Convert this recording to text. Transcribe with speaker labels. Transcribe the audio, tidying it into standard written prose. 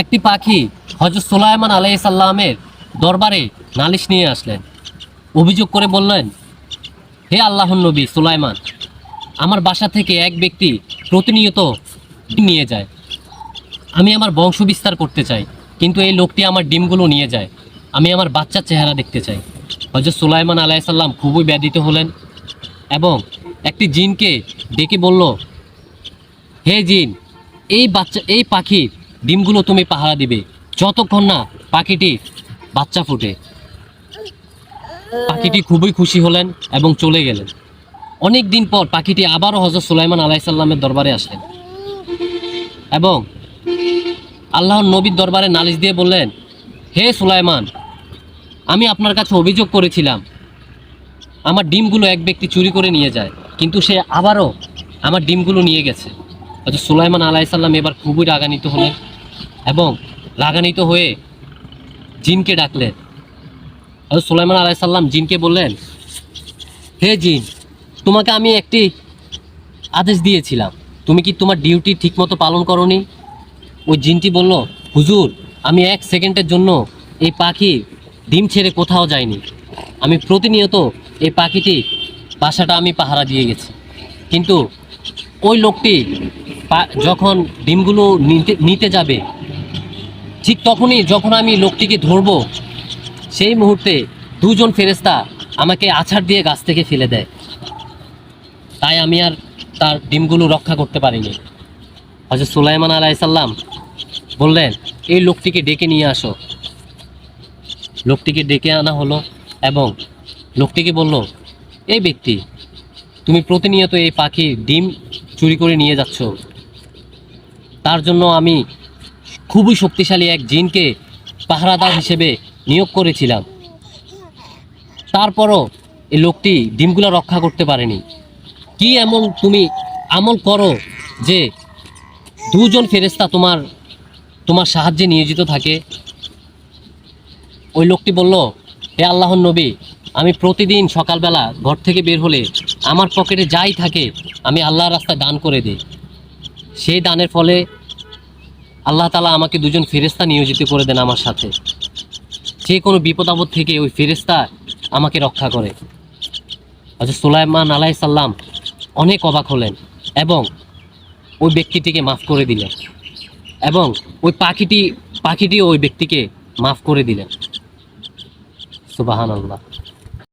Speaker 1: একটি পাখি হযরত সুলাইমান আলাইহিস সালামের দরবারে নালিশ নিয়ে আসলেন। অভিযোগ করে বললেন, হে আল্লাহর নবী সুলাইমান, আমার বাসা থেকে এক ব্যক্তি প্রতিনিয়ত নিয়ে যায়। আমি আমার বংশ বিস্তার করতে চাই, কিন্তু এই লোকটি আমার ডিমগুলো নিয়ে যায়। আমি আমার বাচ্চার চেহারা দেখতে চাই। হযরত সুলাইমান আলাইহিস সালাম খুবই ব্যথিত হলেন এবং একটি জিনকে ডেকে বলল, হে জিন, এই পাখির ডিমগুলো তুমি পাহারা দিবে যতক্ষণ না পাখিটি বাচ্চা ফুটে। পাখিটি খুবই খুশি হলেন এবং চলে গেলেন। অনেক দিন পর পাখিটি আবারও হযরত সুলাইমান আলাইহিস সালামের দরবারে আসলেন এবং আল্লাহর নবীর দরবারে নালিশ দিয়ে বললেন, হে সুলাইমান, আমি আপনার কাছে অভিযোগ করেছিলাম আমার ডিমগুলো এক ব্যক্তি চুরি করে নিয়ে যায়, কিন্তু সে আবারও আমার ডিমগুলো নিয়ে গেছে। হযরত সুলাইমান আলাইহিস সালাম এবার খুবই রাগান্বিত হলেন এবং রাগান্বিত হয়ে জিনকে ডাকলেন। হযরত সুলাইমান আলাইহিস সালাম জিনকে বললেন, হে জিন, তোমাকে আমি একটি আদেশ দিয়েছিলাম, তুমি কি তোমার ডিউটি ঠিকমতো পালন করনি? ওই জিনটি বলল, হুজুর, আমি 1 সেকেন্ডের জন্য এই পাখি ডিম ছেড়ে কোথাও যাইনি। আমি প্রতিনিয়ত এই পাখিটি বাসাটা আমি পাহারা দিয়ে গেছি, কিন্তু ওই লোকটি যখন ডিমগুলো নিতে যাবে, ঠিক তখনই যখন আমি লোকটিকে ধরবো, সেই মুহূর্তে দুজন ফেরেশতা আমাকে আছাড় দিয়ে গাছ থেকে ফেলে দেয়। তাই আমি আর তার ডিমগুলো রক্ষা করতে পারিনি। হযরত সুলাইমান আলাইহিস সালাম বললেন, এই লোকটিকে ডেকে নিয়ে আসো। লোকটিকে ডেকে আনা হলো এবং লোকটিকে বলল, এই ব্যক্তি, তুমি প্রতিনিয়ত এই পাখির ডিম চুরি করে নিয়ে যাচ্ছ। তার জন্য আমি খুবই শক্তিশালী এক জিনকে পাহারাদার হিসেবে নিয়োগ করেছিলাম, তারপরও এই লোকটি ডিমগুলো রক্ষা করতে পারেনি। কি এমন তুমি আমল করো যে দুজন ফেরেশতা তোমার সাহায্যে নিয়োজিত থাকে? ওই লোকটি বলল, হে আল্লাহর নবী, আমি প্রতিদিন সকালবেলা ঘর থেকে বের হলে আমার পকেটে যাই থাকে আমি আল্লাহর রাস্তায় দান করে দিই। সেই দানের ফলে আল্লাহ তাআলা আমাকে দুজন ফেরেশতা নিয়োজিত করে দেন আমার সাথে। যে কোনো বিপদ আপদ থেকে ওই ফেরেশতা আমাকে রক্ষা করে। হযরত সুলাইমান আলাইহিস সালাম অনেক অবাক হলেন এবং ওই ব্যক্তিটিকে মাফ করে দিলেন এবং ওই পাখিটিও ওই ব্যক্তিকে মাফ করে দিলেন। সুবহানাল্লাহ।